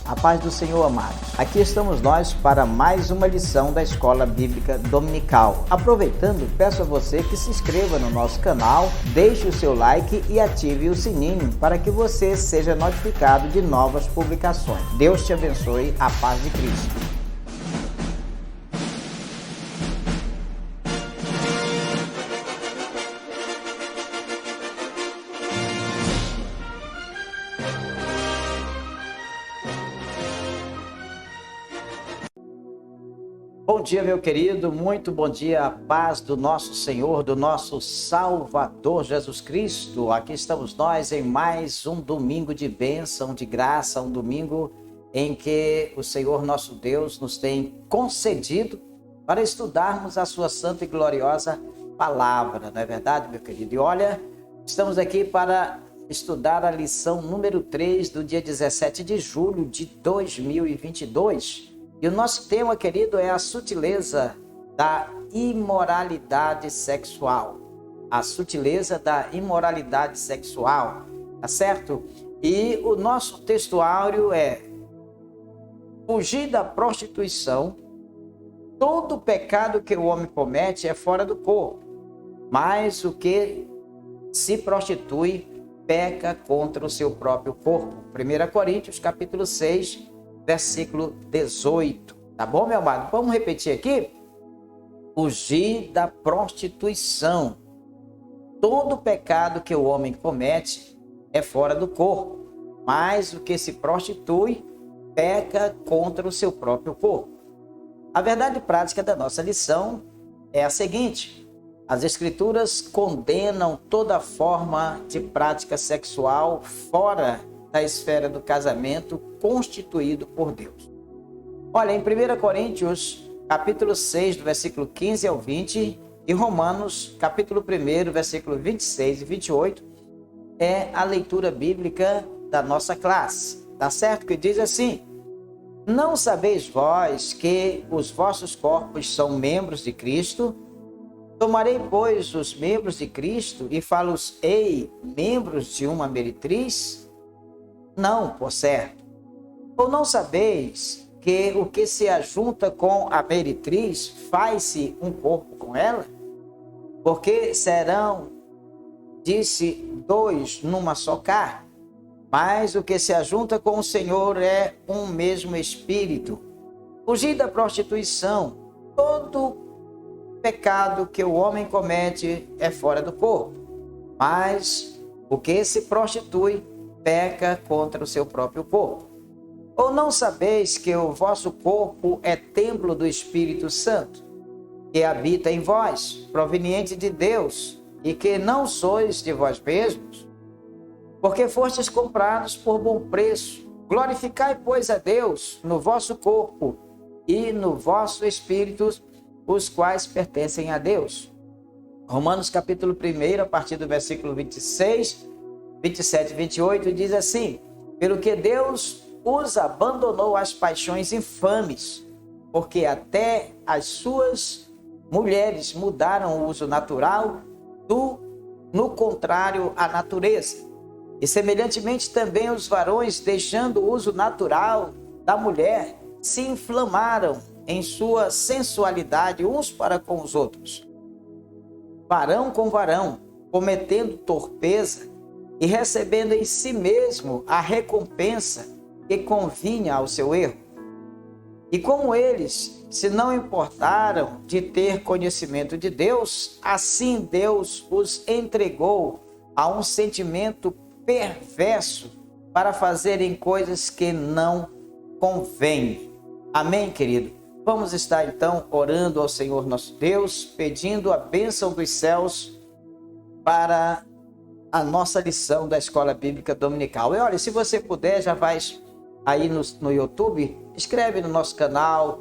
A paz do Senhor, amados. Aqui estamos nós para mais uma lição da Escola Bíblica Dominical. Aproveitando, peço a você que se inscreva no nosso canal, deixe o seu like e ative o sininho para que você seja notificado de novas publicações. Deus te abençoe, a paz de Cristo. Bom dia, meu querido, muito bom dia, a paz do nosso Senhor, do nosso Salvador Jesus Cristo. Aqui estamos nós em mais um domingo de bênção, de graça, um domingo em que o Senhor nosso Deus nos tem concedido para estudarmos a sua santa e gloriosa palavra, não é verdade, meu querido? E olha, estamos aqui para estudar a lição número 3 do dia 17 de julho de 2022. E o nosso tema, querido, é a sutileza da imoralidade sexual. A sutileza da imoralidade sexual, tá certo? E o nosso textuário é: fugir da prostituição. Todo pecado que o homem comete é fora do corpo, mas o que se prostitui peca contra o seu próprio corpo. 1 Coríntios, capítulo 6, versículo 18, tá bom, meu amado? Vamos repetir aqui? Fugir da prostituição. Todo pecado que o homem comete é fora do corpo, mas o que se prostitui peca contra o seu próprio corpo. A verdade prática da nossa lição é a seguinte: as Escrituras condenam toda forma de prática sexual fora da esfera do casamento constituído por Deus. Olha, em 1 Coríntios, capítulo 6, do versículo 15 ao 20, e Romanos, capítulo 1, versículo 26 e 28, é a leitura bíblica da nossa classe, tá certo? Que diz assim: não sabeis vós que os vossos corpos são membros de Cristo? Tomarei, pois, os membros de Cristo e fá-los-ei membros de uma meretriz? Não, por certo. Ou não sabeis que o que se ajunta com a meretriz faz-se um corpo com ela? Porque serão, disse, dois numa só carne. Mas o que se ajunta com o Senhor é um mesmo espírito. Fugir da prostituição. Todo pecado que o homem comete é fora do corpo, mas o que se prostitui peca contra o seu próprio corpo. Ou não sabeis que o vosso corpo é templo do Espírito Santo, que habita em vós, proveniente de Deus, e que não sois de vós mesmos? Porque fostes comprados por bom preço. Glorificai, pois, a Deus no vosso corpo e no vosso espírito, os quais pertencem a Deus. Romanos capítulo 1, a partir do versículo 26, 27 e 28, diz assim: pelo que Deus os abandonou às paixões infames, porque até as suas mulheres mudaram o uso natural no contrário à natureza. E semelhantemente também os varões, deixando o uso natural da mulher, se inflamaram em sua sensualidade uns para com os outros, varão com varão, cometendo torpeza e recebendo em si mesmo a recompensa que convinha ao seu erro. E como eles se não importaram de ter conhecimento de Deus, assim Deus os entregou a um sentimento perverso para fazerem coisas que não convêm. Amém, querido? Vamos estar então orando ao Senhor nosso Deus, pedindo a bênção dos céus para a nossa lição da Escola Bíblica Dominical. E olha, se você puder, já vai aí no YouTube, inscreve no nosso canal,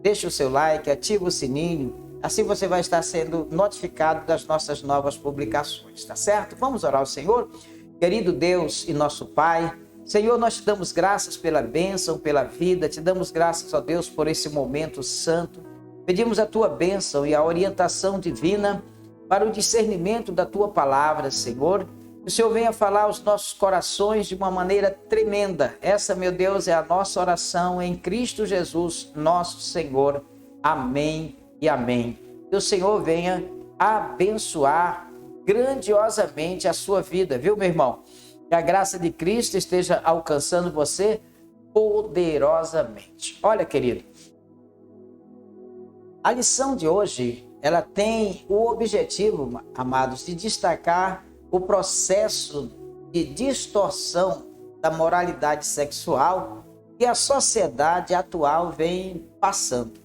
deixa o seu like, ativa o sininho, assim você vai estar sendo notificado das nossas novas publicações, tá certo? Vamos orar ao Senhor. Querido Deus e nosso Pai, Senhor, nós te damos graças pela bênção, pela vida, te damos graças, ó Deus, por esse momento santo. Pedimos a tua bênção e a orientação divina para o discernimento da tua palavra, Senhor. Que o Senhor venha falar aos nossos corações de uma maneira tremenda. Essa, meu Deus, é a nossa oração em Cristo Jesus, nosso Senhor. Amém e amém. Que o Senhor venha abençoar grandiosamente a sua vida, viu, meu irmão? Que a graça de Cristo esteja alcançando você poderosamente. Olha, querido, a lição de hoje, ela tem o objetivo, amados, de destacar o processo de distorção da moralidade sexual que a sociedade atual vem passando.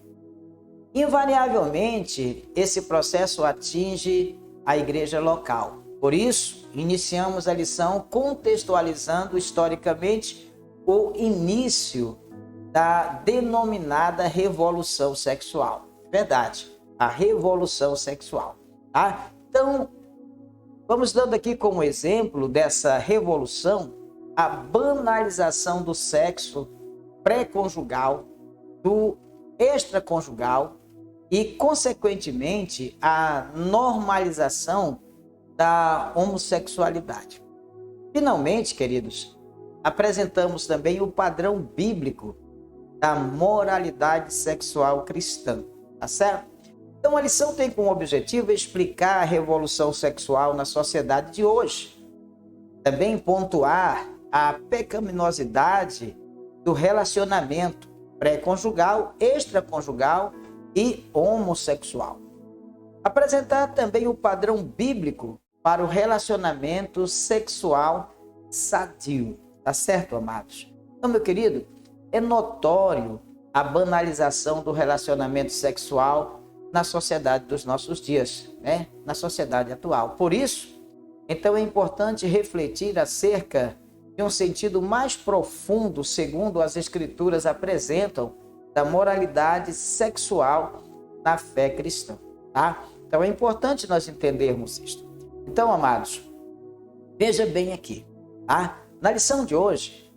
Invariavelmente, esse processo atinge a igreja local. Por isso, iniciamos a lição contextualizando historicamente o início da denominada revolução sexual. Verdade, a revolução sexual. Tá? Então, vamos dando aqui como exemplo dessa revolução a banalização do sexo pré-conjugal, do extraconjugal e, consequentemente, a normalização da homossexualidade. Finalmente, queridos, apresentamos também o padrão bíblico da moralidade sexual cristã, tá certo? Então, a lição tem como objetivo explicar a revolução sexual na sociedade de hoje. Também pontuar a pecaminosidade do relacionamento pré-conjugal, extraconjugal e homossexual. Apresentar também o padrão bíblico para o relacionamento sexual sadio. Tá certo, amados? Então, meu querido, é notório a banalização do relacionamento sexual na sociedade dos nossos dias, né? Na sociedade atual. Por isso, então é importante refletir acerca de um sentido mais profundo, segundo as Escrituras apresentam, da moralidade sexual na fé cristã, tá? Então é importante nós entendermos isto. Então, amados, veja bem aqui, tá? Na lição de hoje,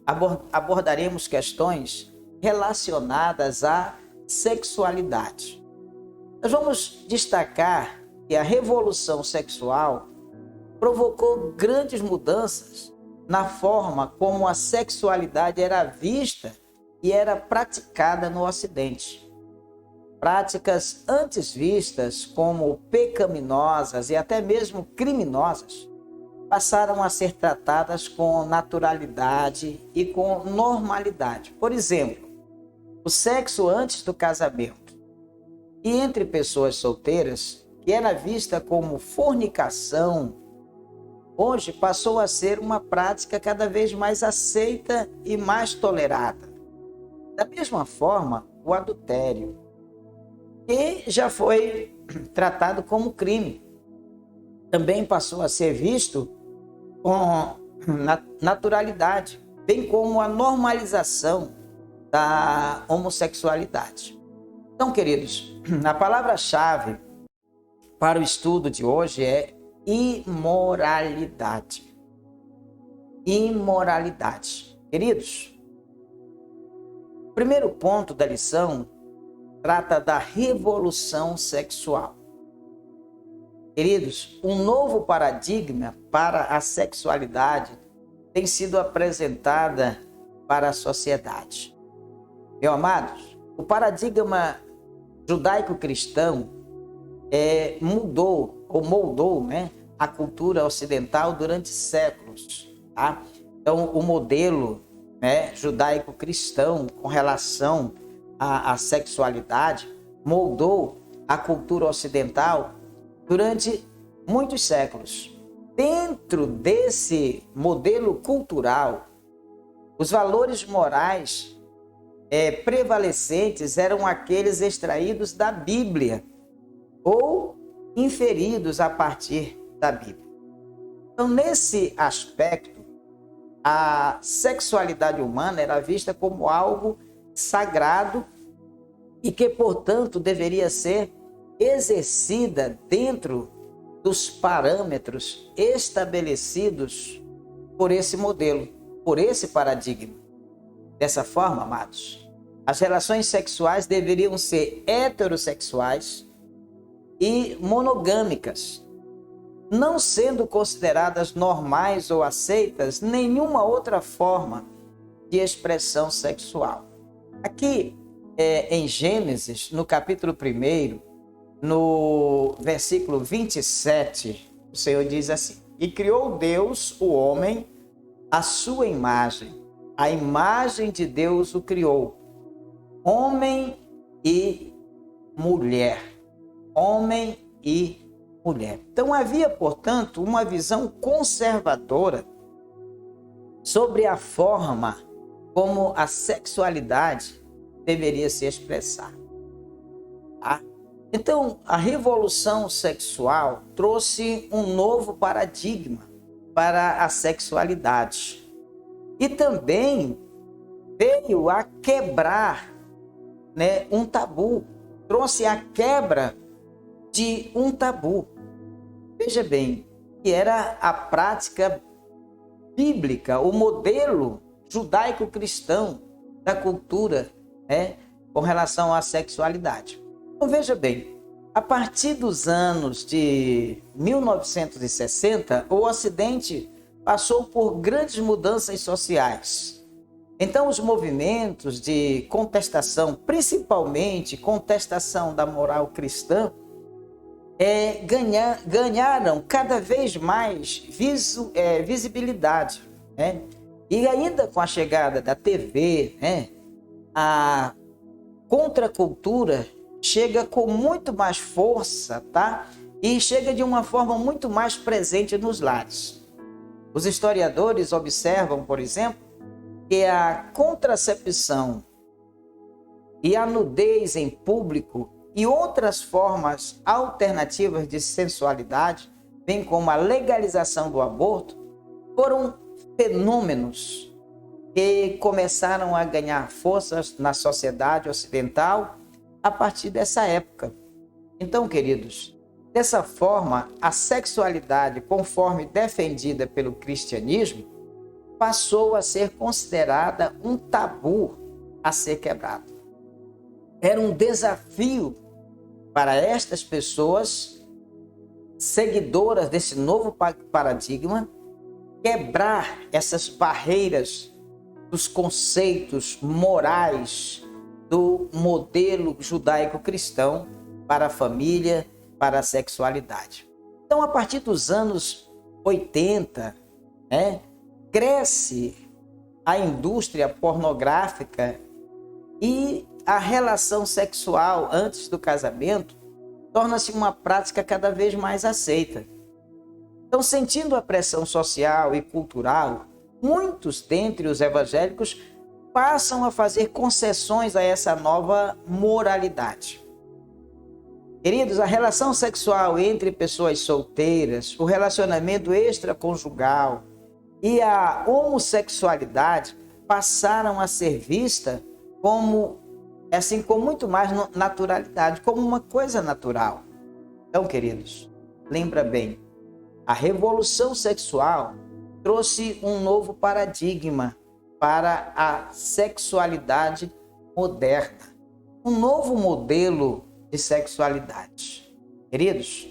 abordaremos questões relacionadas à sexualidade. Nós vamos destacar que a revolução sexual provocou grandes mudanças na forma como a sexualidade era vista e era praticada no Ocidente. Práticas antes vistas como pecaminosas e até mesmo criminosas passaram a ser tratadas com naturalidade e com normalidade. Por exemplo, o sexo antes do casamento e entre pessoas solteiras, que era vista como fornicação, hoje passou a ser uma prática cada vez mais aceita e mais tolerada. Da mesma forma, o adultério, que já foi tratado como crime, também passou a ser visto com naturalidade, bem como a normalização da homossexualidade. Então, queridos, a palavra-chave para o estudo de hoje é imoralidade. Imoralidade. Queridos, o primeiro ponto da lição trata da revolução sexual. Queridos, um novo paradigma para a sexualidade tem sido apresentada para a sociedade. Meus amados, o paradigma judaico-cristão moldou, né, a cultura ocidental durante séculos. Tá? Então, o modelo, né, judaico-cristão com relação à sexualidade moldou a cultura ocidental durante muitos séculos. Dentro desse modelo cultural, os valores morais prevalecentes eram aqueles extraídos da Bíblia ou inferidos a partir da Bíblia. Então, nesse aspecto, a sexualidade humana era vista como algo sagrado e que, portanto, deveria ser exercida dentro dos parâmetros estabelecidos por esse modelo, por esse paradigma. Dessa forma, amados, as relações sexuais deveriam ser heterossexuais e monogâmicas. não sendo consideradas normais ou aceitas nenhuma outra forma de expressão sexual. Aqui em Gênesis, no capítulo 1, no versículo 27, o Senhor diz assim: e criou Deus o homem à sua imagem, a imagem de Deus o criou, homem e mulher, homem e mulher. Então havia, portanto, uma visão conservadora sobre a forma como a sexualidade deveria se expressar. Tá? Então, a revolução sexual trouxe um novo paradigma para a sexualidade e também veio a quebrar, um tabu, trouxe a quebra de um tabu. Veja bem, que era a prática bíblica, o modelo judaico-cristão da cultura, com relação à sexualidade. Então veja bem, a partir dos anos de 1960, o Ocidente passou por grandes mudanças sociais. Então os movimentos de contestação, principalmente contestação da moral cristã, ganharam cada vez mais visibilidade. E ainda com a chegada da TV, a contracultura chega com muito mais força, tá? E chega de uma forma muito mais presente nos lares. Os historiadores observam, por exemplo, que a contracepção e a nudez em público e outras formas alternativas de sensualidade, bem como a legalização do aborto, foram fenômenos que começaram a ganhar forças na sociedade ocidental a partir dessa época. Então, queridos, dessa forma, a sexualidade, conforme defendida pelo cristianismo, passou a ser considerada um tabu a ser quebrado. Era um desafio para estas pessoas, seguidoras desse novo paradigma, quebrar essas barreiras dos conceitos morais do modelo judaico-cristão para a família, para a sexualidade. Então, a partir dos anos 80, cresce a indústria pornográfica e a relação sexual antes do casamento torna-se uma prática cada vez mais aceita. Então, sentindo a pressão social e cultural, muitos dentre os evangélicos passam a fazer concessões a essa nova moralidade. Queridos, a relação sexual entre pessoas solteiras, o relacionamento extraconjugal e a homossexualidade passaram a ser vistas como, com muito mais naturalidade, como uma coisa natural. Então, queridos, lembra bem, a revolução sexual trouxe um novo paradigma para a sexualidade moderna, um novo modelo de sexualidade. Queridos,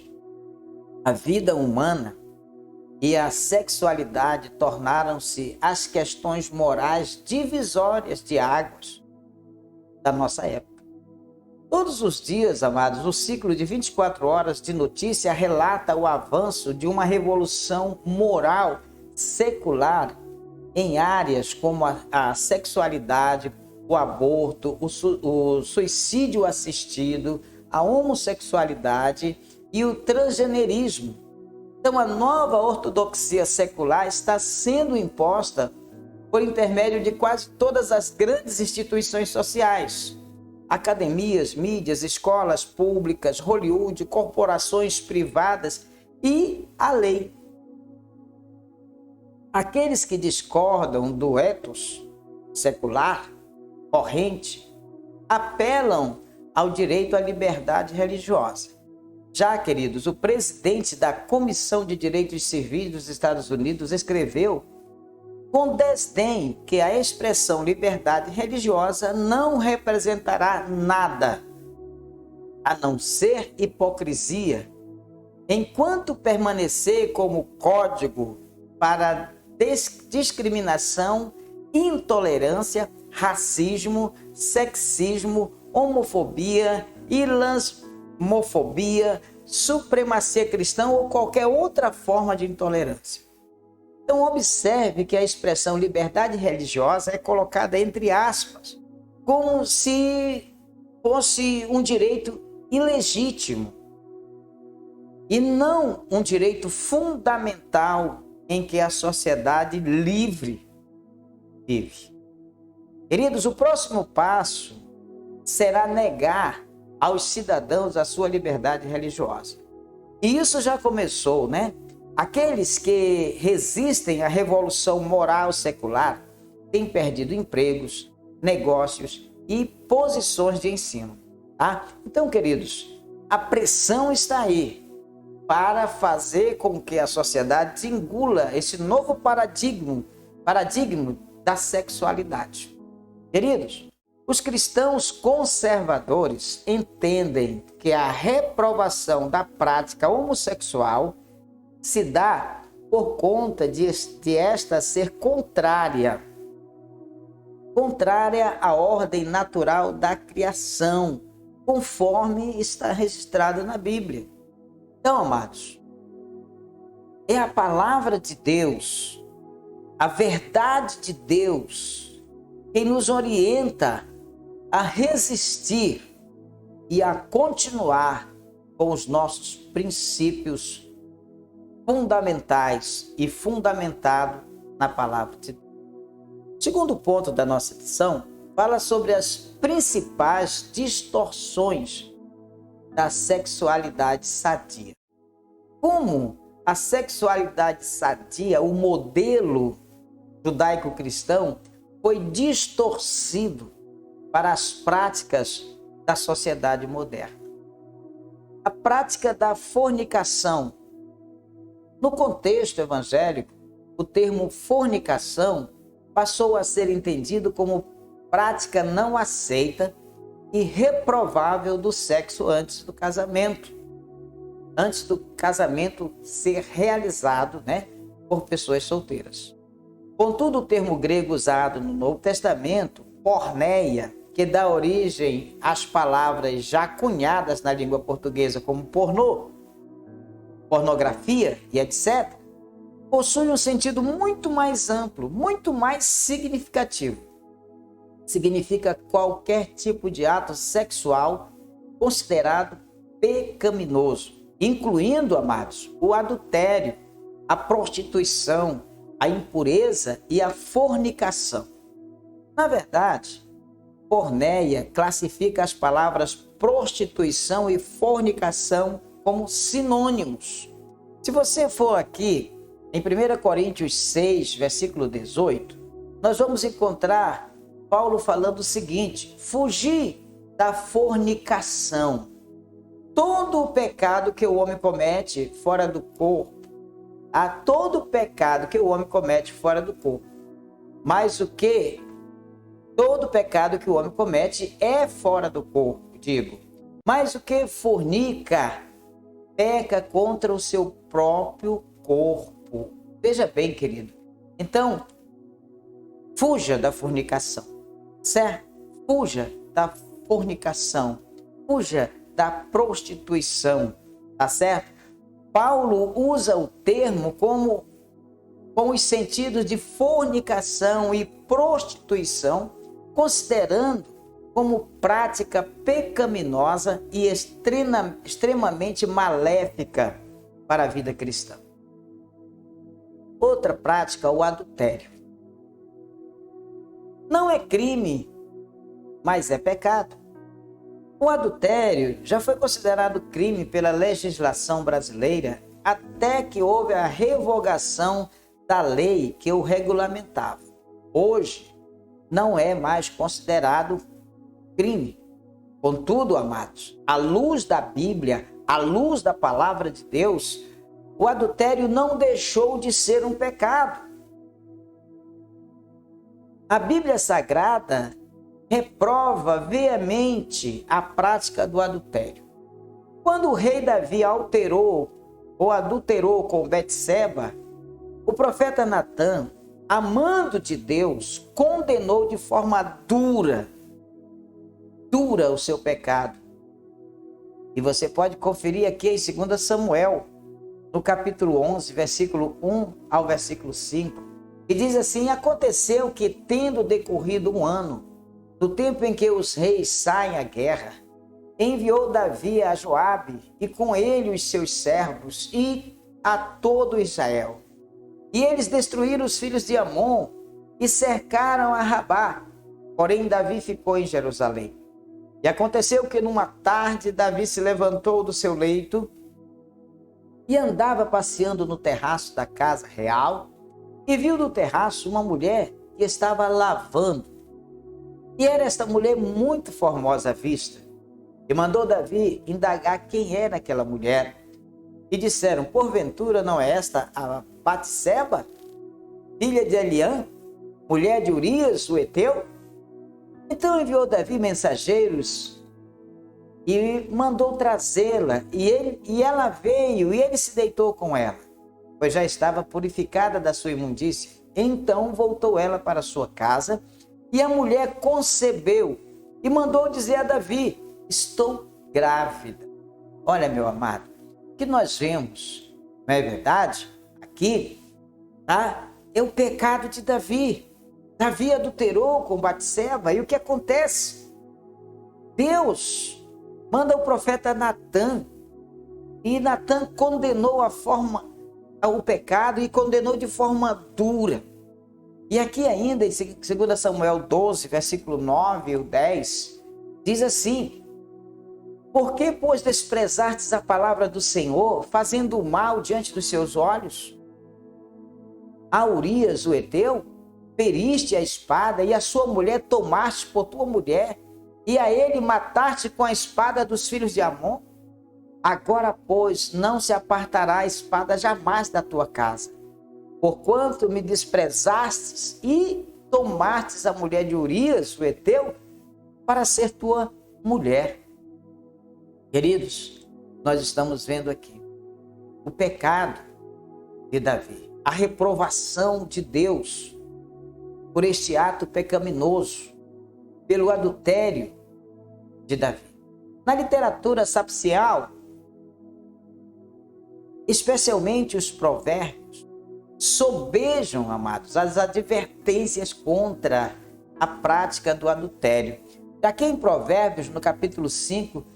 a vida humana e a sexualidade tornaram-se as questões morais divisórias de águas da nossa época. Todos os dias, amados, o ciclo de 24 horas de notícia relata o avanço de uma revolução moral secular em áreas como a sexualidade, o aborto, o suicídio assistido, a homossexualidade e o transgenerismo. Então, a nova ortodoxia secular está sendo imposta por intermédio de quase todas as grandes instituições sociais, academias, mídias, escolas públicas, Hollywood, corporações privadas e a lei. Aqueles que discordam do ethos secular, corrente, apelam ao direito à liberdade religiosa. Já, queridos, o presidente da Comissão de Direitos Civis dos Estados Unidos escreveu com desdém que a expressão liberdade religiosa não representará nada a não ser hipocrisia enquanto permanecer como código para discriminação, intolerância, racismo, sexismo, homofobia, islamofobia, supremacia cristã ou qualquer outra forma de intolerância. Então, observe que a expressão liberdade religiosa é colocada entre aspas, como se fosse um direito ilegítimo e não um direito fundamental em que a sociedade livre vive. Queridos, o próximo passo será negar aos cidadãos a sua liberdade religiosa. E isso já começou, né? Aqueles que resistem à revolução moral secular têm perdido empregos, negócios e posições de ensino. Tá? Então, queridos, a pressão está aí para fazer com que a sociedade engula esse novo paradigma da sexualidade. Queridos, os cristãos conservadores entendem que a reprovação da prática homossexual se dá por conta de esta ser contrária à ordem natural da criação, conforme está registrado na Bíblia. Então, amados, é a palavra de Deus, a verdade de Deus, quem nos orienta a resistir e a continuar com os nossos princípios fundamentais e fundamentado na palavra de Deus. O segundo ponto da nossa lição fala sobre as principais distorções da sexualidade sadia. Como a sexualidade sadia, o modelo judaico-cristão, foi distorcido para as práticas da sociedade moderna. A prática da fornicação. No contexto evangélico, o termo fornicação passou a ser entendido como prática não aceita e reprovável do sexo antes do casamento ser realizado, por pessoas solteiras. Contudo, o termo grego usado no Novo Testamento, porneia, que dá origem às palavras já cunhadas na língua portuguesa como pornô, pornografia e etc., possui um sentido muito mais amplo, muito mais significativo. Significa qualquer tipo de ato sexual considerado pecaminoso, incluindo, amados, o adultério, a prostituição, a impureza e a fornicação. Na verdade, porneia classifica as palavras prostituição e fornicação como sinônimos. Se você for aqui em 1 Coríntios 6, versículo 18, nós vamos encontrar Paulo falando o seguinte: fugir da fornicação. Todo o pecado que o homem comete fora do corpo, há todo pecado que o homem comete fora do corpo. Mas todo pecado que o homem comete é fora do corpo, digo. Mas o que fornica, peca contra o seu próprio corpo. Veja bem, querido. Então, fuja da fornicação, certo? Fuja da fornicação. Fuja da prostituição, tá certo? Paulo usa o termo com os sentidos de fornicação e prostituição, considerando como prática pecaminosa e extremamente maléfica para a vida cristã. Outra prática, o adultério. Não é crime, mas é pecado. O adultério já foi considerado crime pela legislação brasileira até que houve a revogação da lei que o regulamentava. Hoje, não é mais considerado crime. Contudo, amados, à luz da Bíblia, à luz da palavra de Deus, o adultério não deixou de ser um pecado. A Bíblia Sagrada reprova veemente a prática do adultério. Quando o rei Davi alterou ou adulterou com Betseba, o profeta Natã, amando de Deus, condenou de forma dura o seu pecado. E você pode conferir aqui em 2 Samuel, no capítulo 11, versículo 1 ao versículo 5, que diz assim: aconteceu que, tendo decorrido um ano, do tempo em que os reis saem à guerra, enviou Davi a Joabe e com ele os seus servos e a todo Israel. E eles destruíram os filhos de Amon e cercaram a Rabá. Porém, Davi ficou em Jerusalém. E aconteceu que numa tarde Davi se levantou do seu leito e andava passeando no terraço da casa real e viu no terraço uma mulher que estava lavando. E era esta mulher muito formosa à vista. E mandou Davi indagar quem era aquela mulher. E disseram: porventura não é esta a Batseba, filha de Eliã, mulher de Urias, o Heteu? Então enviou Davi mensageiros e mandou trazê-la. E ela veio e ele se deitou com ela, pois já estava purificada da sua imundícia. Então voltou ela para sua casa e a mulher concebeu e mandou dizer a Davi: estou grávida. Olha, meu amado, o que nós vemos, não é verdade? Aqui, tá? É o pecado de Davi. Davi adulterou com Batseba. E o que acontece? Deus manda o profeta Natã. E Natã condenou o pecado e condenou de forma dura. E aqui ainda, em 2 Samuel 12, versículo 9 ou 10, diz assim: por que, pois, desprezastes a palavra do Senhor, fazendo o mal diante dos seus olhos? A Urias, o Heteu, feriste a espada, e a sua mulher tomaste por tua mulher, e a ele mataste com a espada dos filhos de Amon? Agora, pois, não se apartará a espada jamais da tua casa, porquanto me desprezastes e tomastes a mulher de Urias, o Heteu, para ser tua mulher. Queridos, nós estamos vendo aqui o pecado de Davi, a reprovação de Deus por este ato pecaminoso, pelo adultério de Davi. Na literatura sapcial, especialmente os provérbios, sobejam, amados, as advertências contra a prática do adultério. Aqui em Provérbios, no capítulo 5,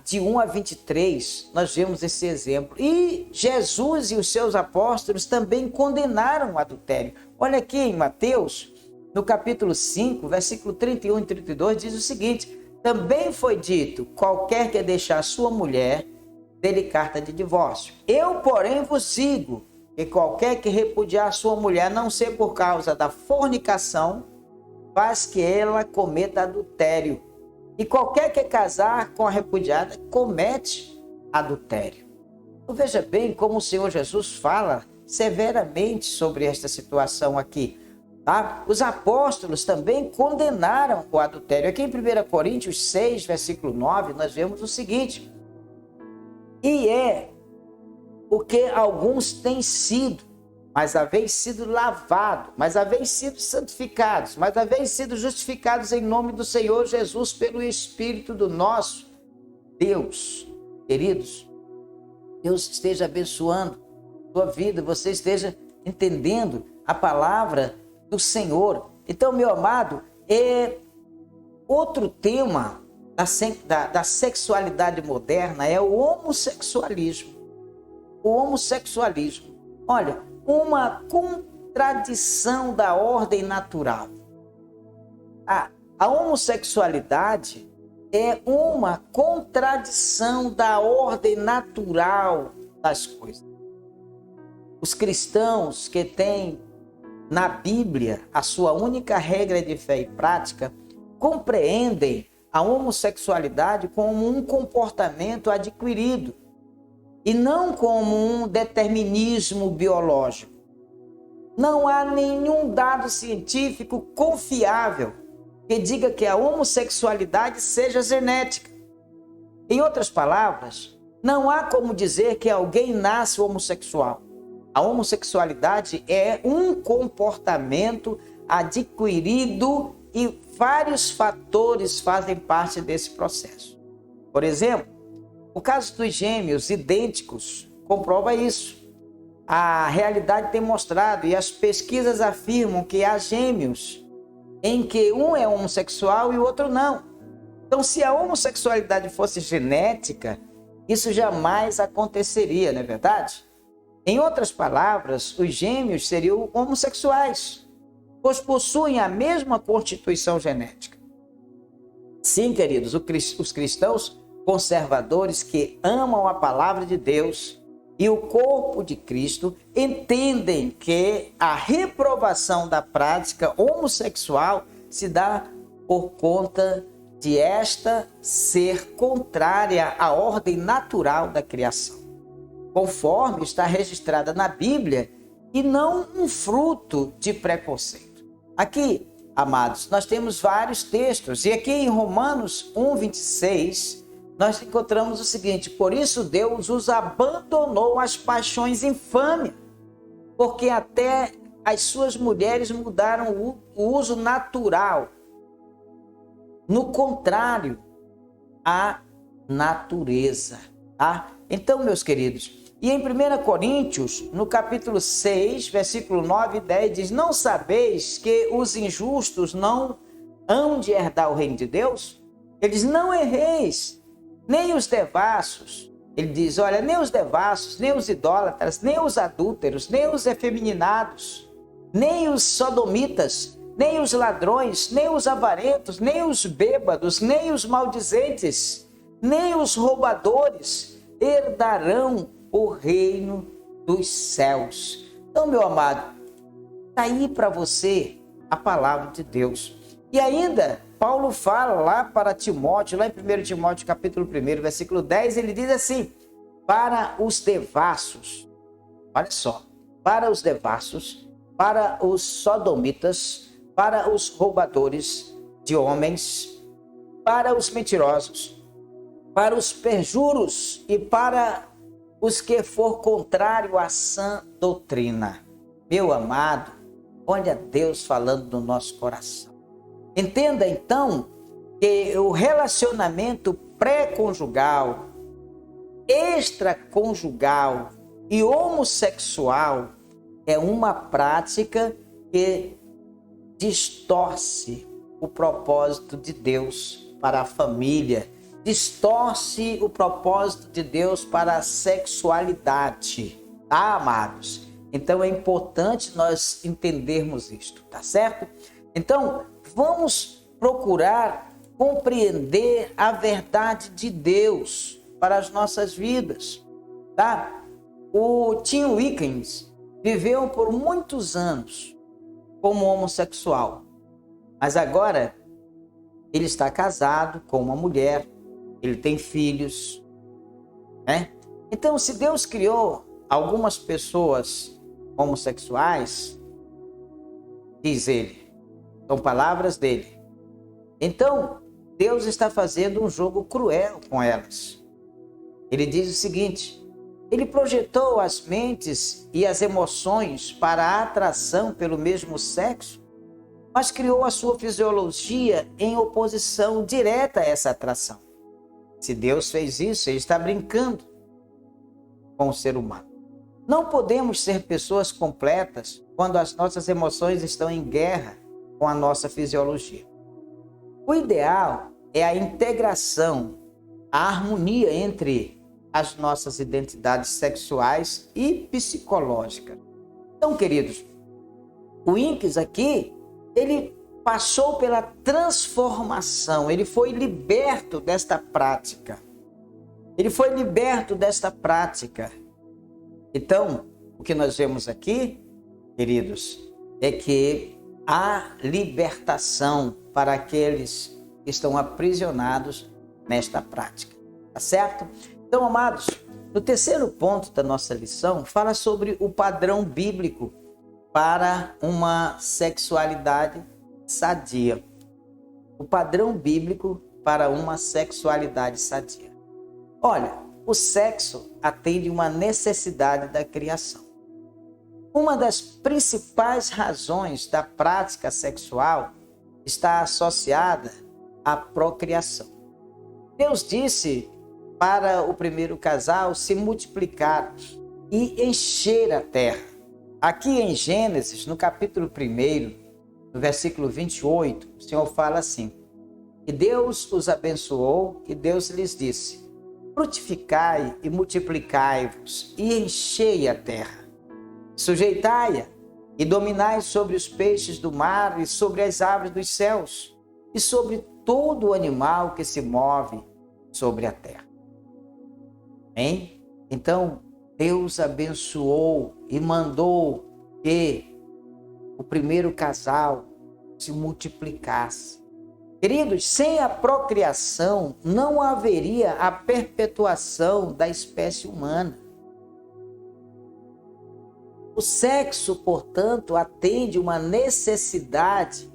de 1 a 23, nós vemos esse exemplo. E Jesus e os seus apóstolos também condenaram o adultério. Olha aqui em Mateus, no capítulo 5, versículo 31 e 32, diz o seguinte: também foi dito: qualquer que deixar sua mulher, dê-lhe carta de divórcio. Eu, porém, vos digo que qualquer que repudiar sua mulher, não ser por causa da fornicação, faz que ela cometa adultério. E qualquer que casar com a repudiada, comete adultério. Então, veja bem como o Senhor Jesus fala severamente sobre esta situação aqui. Tá? Os apóstolos também condenaram o adultério. Aqui em 1 Coríntios 6, versículo 9, nós vemos o seguinte: e é o que alguns têm sido, mas haveis sido lavado, mas haveis sido santificados, mas haveis sido justificados em nome do Senhor Jesus pelo Espírito do nosso Deus. Queridos, Deus esteja abençoando a sua vida, você esteja entendendo a palavra do Senhor. Então, meu amado, outro tema da sexualidade moderna é o homossexualismo. O homossexualismo. Olha, uma contradição da ordem natural. A homossexualidade é uma contradição da ordem natural das coisas. Os cristãos que têm na Bíblia a sua única regra de fé e prática compreendem a homossexualidade como um comportamento adquirido e não como um determinismo biológico. Não há nenhum dado científico confiável que diga que a homossexualidade seja genética. Em outras palavras, Não há como dizer que alguém nasce homossexual. A homossexualidade é um comportamento adquirido e vários fatores fazem parte desse processo. Por exemplo, o caso dos gêmeos idênticos comprova isso. A realidade tem mostrado e as pesquisas afirmam que há gêmeos em que um é homossexual e o outro não. Então, se a homossexualidade fosse genética, isso jamais aconteceria, não é verdade? Em outras palavras, os gêmeos seriam homossexuais, pois possuem a mesma constituição genética. Sim, queridos, os cristãos conservadores que amam a palavra de Deus e o corpo de Cristo entendem que a reprovação da prática homossexual se dá por conta de esta ser contrária à ordem natural da criação, conforme está registrada na Bíblia, e não um fruto de preconceito. Aqui, amados, nós temos vários textos, e aqui em Romanos 1:26, nós encontramos o seguinte: por isso Deus os abandonou às paixões infames, porque até as suas mulheres mudaram o uso natural, no contrário à natureza. Tá? Então, meus queridos, e em 1 Coríntios, no capítulo 6, versículo 9 e 10, diz: não sabeis que os injustos não hão de herdar o reino de Deus? Ele diz: não erreis, nem os devassos. Ele diz: olha, nem os devassos, nem os idólatras, nem os adúlteros, nem os efeminados, nem os sodomitas, nem os ladrões, nem os avarentos, nem os bêbados, nem os maldizentes, nem os roubadores herdarão o reino dos céus. Então, meu amado, está aí para você a palavra de Deus. E ainda, Paulo fala lá para Timóteo, lá em 1 Timóteo capítulo 1, versículo 10, ele diz assim: para os devassos, olha só, para os devassos, para os sodomitas, para os roubadores de homens, para os mentirosos, para os perjuros e para os que for contrário à sã doutrina. Meu amado, olha Deus falando no nosso coração. Entenda então que o relacionamento pré-conjugal, extraconjugal e homossexual é uma prática que distorce o propósito de Deus para a família, distorce o propósito de Deus para a sexualidade, tá, amados? Então é importante nós entendermos isto, tá certo? Então, vamos procurar compreender a verdade de Deus para as nossas vidas, tá? O Tim Wilkins viveu por muitos anos como homossexual, mas agora ele está casado com uma mulher, ele tem filhos, né? Então, se Deus criou algumas pessoas homossexuais, diz ele, são palavras dele, então Deus está fazendo um jogo cruel com elas. Ele diz o seguinte: ele projetou as mentes e as emoções para a atração pelo mesmo sexo, mas criou a sua fisiologia em oposição direta a essa atração. Se Deus fez isso, ele está brincando com o ser humano. Não podemos ser pessoas completas quando as nossas emoções estão em guerra com a nossa fisiologia. O ideal é a integração, a harmonia entre as nossas identidades sexuais e psicológicas. Então, queridos, o Wilkins aqui, ele passou pela transformação, ele foi liberto desta prática. Ele foi liberto desta prática. Então, o que nós vemos aqui, queridos, é que há libertação para aqueles que estão aprisionados nesta prática. Tá certo? Então, amados, no terceiro ponto da nossa lição, fala sobre o padrão bíblico para uma sexualidade sadia. O padrão bíblico para uma sexualidade sadia. Olha, o sexo atende uma necessidade da criação. Uma das principais razões da prática sexual está associada à procriação. Deus disse para o primeiro casal se multiplicar e encher a terra. Aqui em Gênesis, no capítulo 1, no versículo 28, o Senhor fala assim: e Deus os abençoou e Deus lhes disse: frutificai e multiplicai-vos e enchei a terra. Sujeitai-a e dominai sobre os peixes do mar e sobre as aves dos céus e sobre todo o animal que se move sobre a terra. Amém? Então, Deus abençoou e mandou que o primeiro casal se multiplicasse. Queridos, sem a procriação não haveria a perpetuação da espécie humana. O sexo, portanto, atende uma necessidade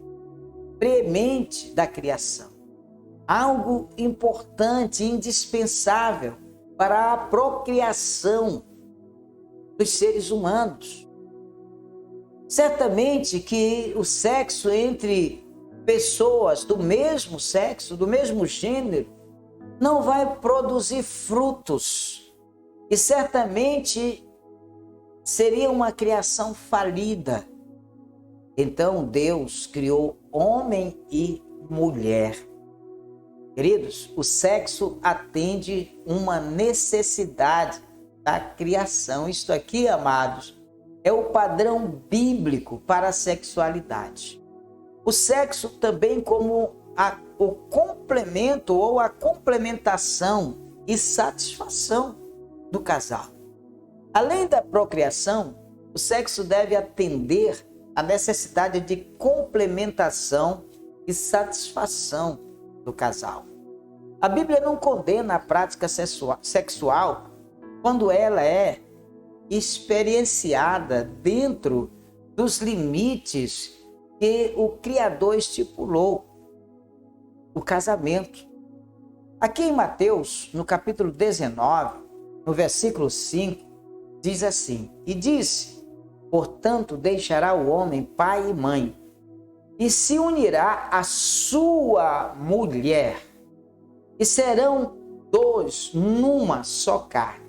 premente da criação. Algo importante e indispensável para a procriação dos seres humanos. Certamente que o sexo entre pessoas do mesmo sexo, do mesmo gênero, não vai produzir frutos. E certamente seria uma criação falida. Então Deus criou homem e mulher. Queridos, o sexo atende uma necessidade da criação. Isto aqui, amados, é o padrão bíblico para a sexualidade. O sexo também como o complemento ou a complementação e satisfação do casal. Além da procriação, o sexo deve atender à necessidade de complementação e satisfação do casal. A Bíblia não condena a prática sexual quando ela é experienciada dentro dos limites que o Criador estipulou, o casamento. Aqui em Mateus, no capítulo 19, no versículo 5, diz assim: e disse, portanto, deixará o homem pai e mãe, e se unirá à sua mulher, e serão dois numa só carne.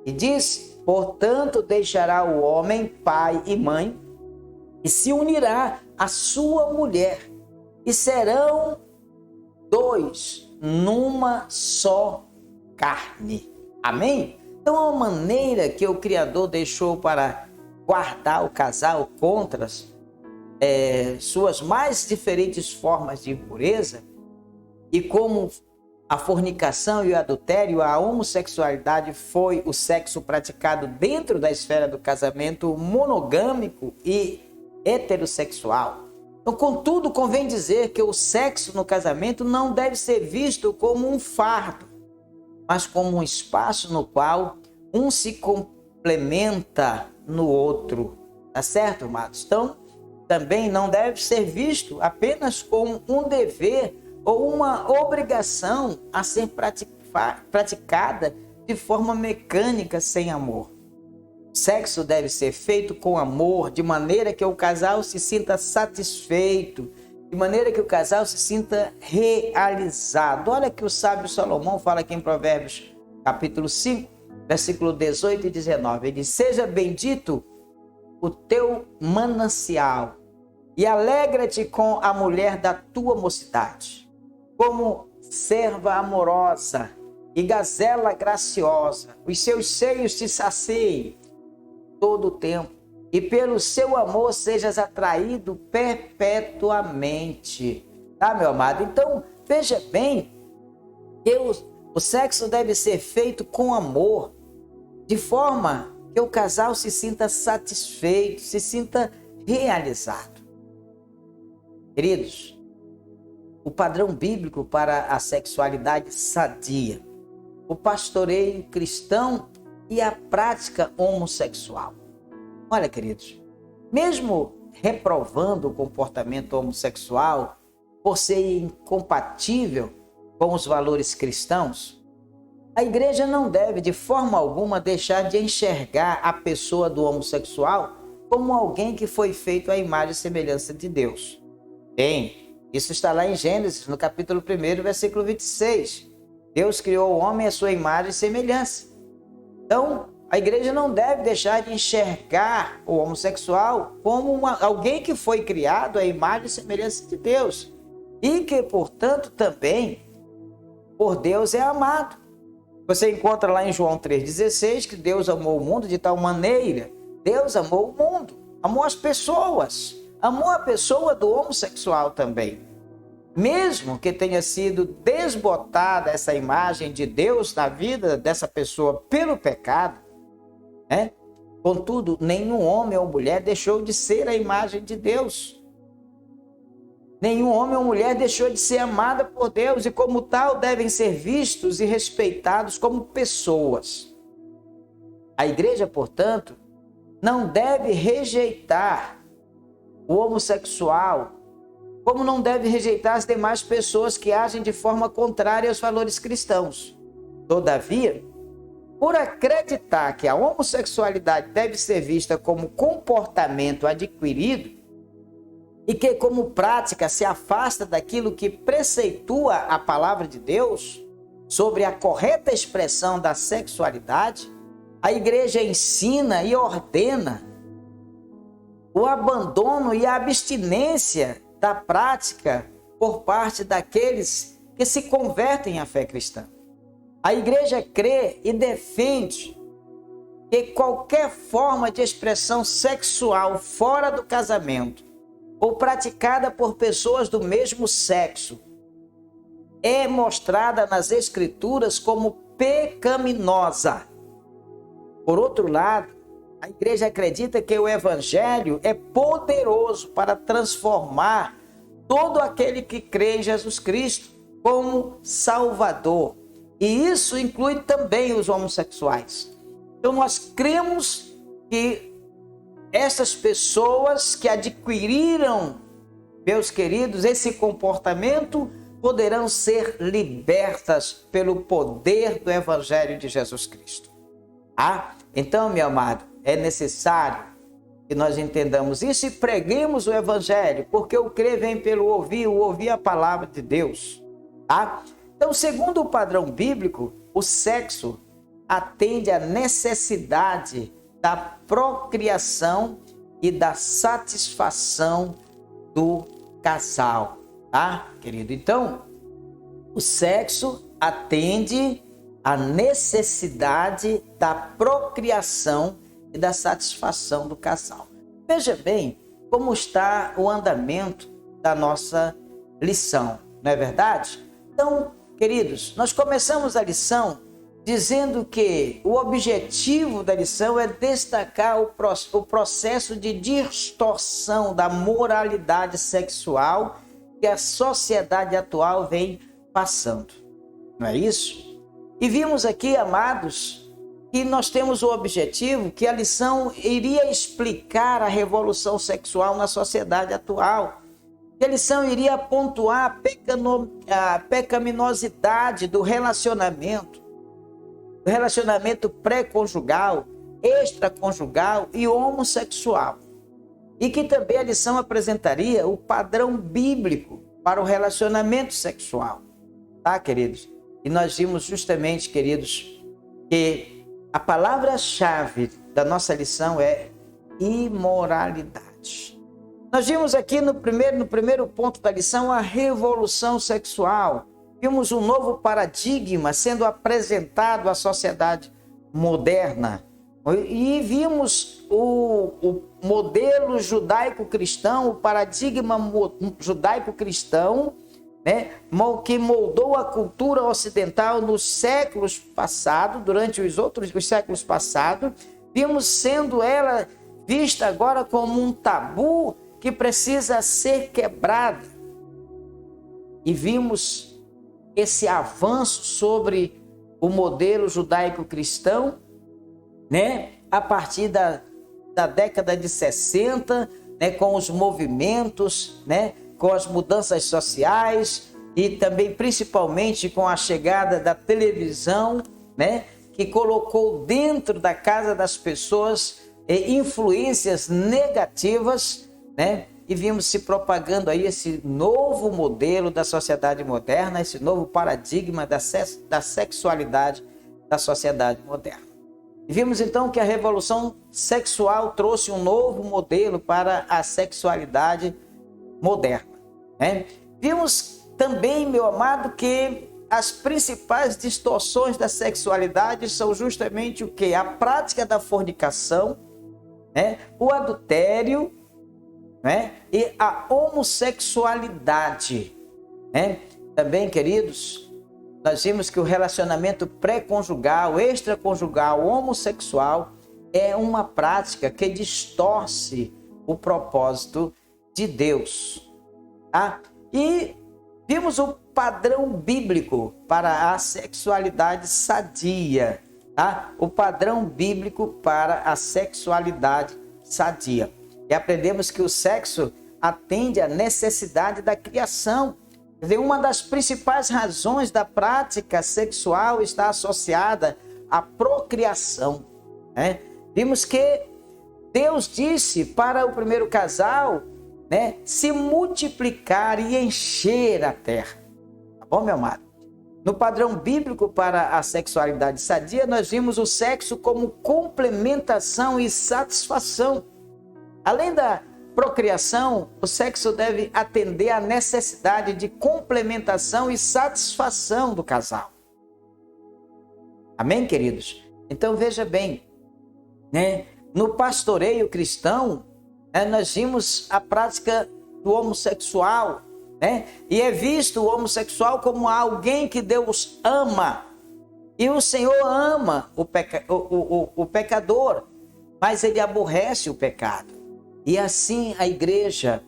E disse, portanto, deixará o homem pai e mãe, e se unirá à sua mulher, e serão dois numa só carne. Amém? Então, a maneira que o Criador deixou para guardar o casal contra suas mais diferentes formas de impureza, e como a fornicação e o adultério, a homossexualidade foi o sexo praticado dentro da esfera do casamento monogâmico e heterossexual. Então, contudo, convém dizer que o sexo no casamento não deve ser visto como um fardo, mas como um espaço no qual um se complementa no outro. Tá certo, amados? Então, também não deve ser visto apenas como um dever ou uma obrigação a ser praticada de forma mecânica, sem amor. O sexo deve ser feito com amor, de maneira que o casal se sinta satisfeito, de maneira que o casal se sinta realizado. Olha que o sábio Salomão fala aqui em Provérbios, capítulo 5, versículo 18 e 19. Ele diz: seja bendito o teu manancial e alegra-te com a mulher da tua mocidade, como serva amorosa e gazela graciosa. Os seus seios te saciem todo o tempo, e pelo seu amor sejas atraído perpetuamente. Tá, meu amado? Então, veja bem que o sexo deve ser feito com amor, de forma que o casal se sinta satisfeito, se sinta realizado. Queridos, o padrão bíblico para a sexualidade sadia, o pastoreio cristão e a prática homossexual. Olha, queridos, mesmo reprovando o comportamento homossexual por ser incompatível com os valores cristãos, A igreja não deve, de forma alguma, deixar de enxergar a pessoa do homossexual como alguém que foi feito à imagem e semelhança de Deus. Bem, isso está lá em Gênesis, no capítulo 1, versículo 26. Deus criou o homem à sua imagem e semelhança. Então, a igreja não deve deixar de enxergar o homossexual como alguém que foi criado à imagem e semelhança de Deus. E que, portanto, também, por Deus é amado. Você encontra lá em João 3,16 que Deus amou o mundo de tal maneira. Deus amou o mundo, amou as pessoas, amou a pessoa do homossexual também. Mesmo que tenha sido desbotada essa imagem de Deus na vida dessa pessoa pelo pecado, né? Contudo, nenhum homem ou mulher deixou de ser a imagem de Deus. Nenhum homem ou mulher deixou de ser amada por Deus e, como tal, devem ser vistos e respeitados como pessoas. A igreja, portanto, não deve rejeitar o homossexual, como não deve rejeitar as demais pessoas que agem de forma contrária aos valores cristãos. Todavia, por acreditar que a homossexualidade deve ser vista como comportamento adquirido e que, como prática, se afasta daquilo que preceitua a palavra de Deus sobre a correta expressão da sexualidade, a igreja ensina e ordena o abandono e a abstinência da prática por parte daqueles que se convertem à fé cristã. A igreja crê e defende que qualquer forma de expressão sexual fora do casamento ou praticada por pessoas do mesmo sexo é mostrada nas Escrituras como pecaminosa. Por outro lado, a igreja acredita que o Evangelho é poderoso para transformar todo aquele que crê em Jesus Cristo como Salvador. E isso inclui também os homossexuais. Então nós cremos que essas pessoas que adquiriram, meus queridos, esse comportamento poderão ser libertas pelo poder do Evangelho de Jesus Cristo. Então, meu amado, é necessário que nós entendamos isso e preguemos o Evangelho, porque o crer vem pelo ouvir, o ouvir a palavra de Deus. Então, segundo o padrão bíblico, o sexo atende à necessidade da procriação e da satisfação do casal, querido? Então, o sexo atende à necessidade da procriação e da satisfação do casal. Veja bem como está o andamento da nossa lição, não é verdade? Então, queridos, nós começamos a lição dizendo que o objetivo da lição é destacar o processo de distorção da moralidade sexual que a sociedade atual vem passando. Não é isso? E vimos aqui, amados, que nós temos o objetivo que a lição iria explicar a revolução sexual na sociedade atual. Que a lição iria pontuar a pecaminosidade do relacionamento pré-conjugal, extraconjugal e homossexual. E que também a lição apresentaria o padrão bíblico para o relacionamento sexual. Queridos? E nós vimos justamente, queridos, que a palavra-chave da nossa lição é imoralidade. Nós vimos aqui no primeiro ponto da lição a revolução sexual. Vimos um novo paradigma sendo apresentado à sociedade moderna. E vimos o modelo judaico-cristão, o paradigma judaico-cristão, né, que moldou a cultura ocidental nos séculos passados, durante os séculos passados. Vimos sendo ela vista agora como um tabu que precisa ser quebrado. E vimos esse avanço sobre o modelo judaico-cristão, né, a partir da década de 60, né, com os movimentos, né, com as mudanças sociais e também principalmente com a chegada da televisão, né, que colocou dentro da casa das pessoas influências negativas, né, e vimos se propagando aí esse novo modelo da sociedade moderna, esse novo paradigma da sexualidade da sociedade moderna. E vimos então que a revolução sexual trouxe um novo modelo para a sexualidade moderna, né? Vimos também, meu amado, que as principais distorções da sexualidade são justamente o quê? A prática da fornicação, né? O adultério, né? E a homossexualidade, né? Também, queridos, nós vimos que o relacionamento pré-conjugal, extraconjugal, homossexual é uma prática que distorce o propósito de Deus, tá? E vimos o padrão bíblico para a sexualidade sadia, tá? O padrão bíblico para a sexualidade sadia. E aprendemos que o sexo atende à necessidade da criação. Quer dizer, uma das principais razões da prática sexual está associada à procriação, né? Vimos que Deus disse para o primeiro casal, né, se multiplicar e encher a terra. Tá bom, meu amado? No padrão bíblico para a sexualidade sadia, nós vimos o sexo como complementação e satisfação. Além da procriação, o sexo deve atender à necessidade de complementação e satisfação do casal. Amém, queridos? Então veja bem, né? No pastoreio cristão, nós vimos a prática do homossexual, né? E é visto o homossexual como alguém que Deus ama. E o Senhor ama o pecador, mas ele aborrece o pecado. E assim a igreja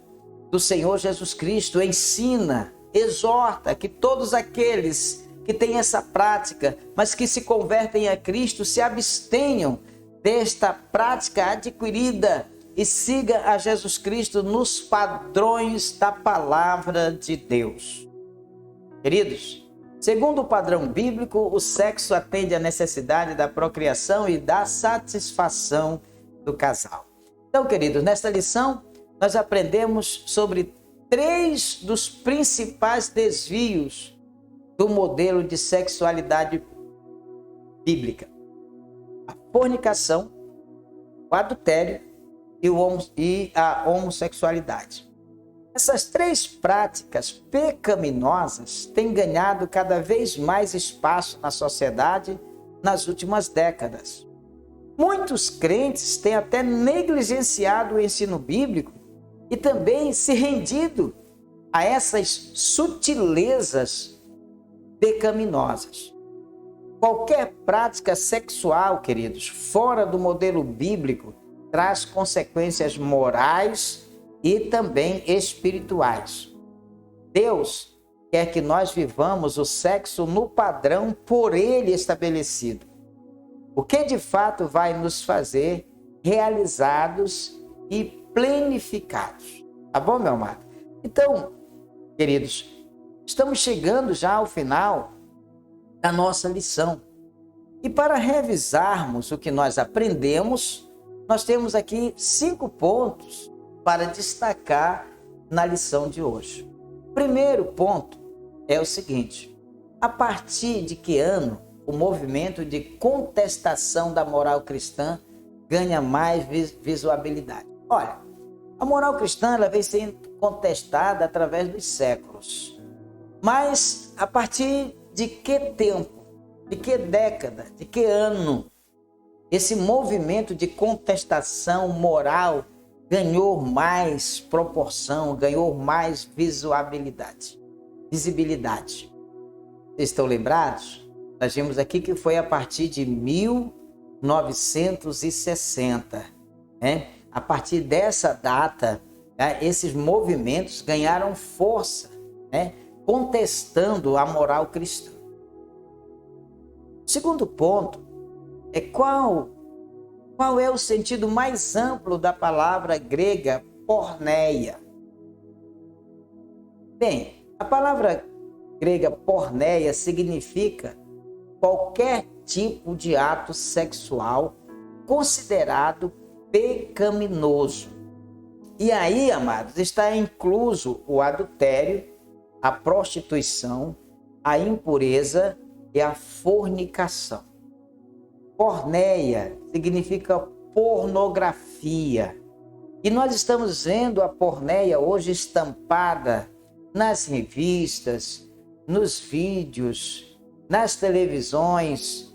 do Senhor Jesus Cristo ensina, exorta que todos aqueles que têm essa prática, mas que se convertem a Cristo, se abstenham desta prática adquirida e siga a Jesus Cristo nos padrões da palavra de Deus. Queridos, segundo o padrão bíblico, o sexo atende à necessidade da procriação e da satisfação do casal. Então, queridos, nesta lição nós aprendemos sobre 3 dos principais desvios do modelo de sexualidade bíblica: a fornicação, o adultério e a homossexualidade. Essas 3 práticas pecaminosas têm ganhado cada vez mais espaço na sociedade nas últimas décadas. Muitos crentes têm até negligenciado o ensino bíblico e também se rendido a essas sutilezas pecaminosas. Qualquer prática sexual, queridos, fora do modelo bíblico, traz consequências morais e também espirituais. Deus quer que nós vivamos o sexo no padrão por Ele estabelecido, o que de fato vai nos fazer realizados e planificados. Tá bom, meu amado? Então, queridos, estamos chegando já ao final da nossa lição. E para revisarmos o que nós aprendemos, nós temos aqui 5 pontos para destacar na lição de hoje. O primeiro ponto é o seguinte: a partir de que ano o movimento de contestação da moral cristã ganha mais visibilidade? Olha, a moral cristã ela vem sendo contestada através dos séculos. Mas a partir de que tempo, de que década, de que ano esse movimento de contestação moral ganhou mais proporção, ganhou mais visibilidade? Vocês estão lembrados? Nós vimos aqui que foi a partir de 1960, né? A partir dessa data, né, esses movimentos ganharam força, né, contestando a moral cristã. O segundo ponto é qual é o sentido mais amplo da palavra grega porneia. Bem, a palavra grega porneia significa qualquer tipo de ato sexual considerado pecaminoso. E aí, amados, está incluso o adultério, a prostituição, a impureza e a fornicação. Porneia significa pornografia. E nós estamos vendo a porneia hoje estampada nas revistas, nos vídeos, nas televisões,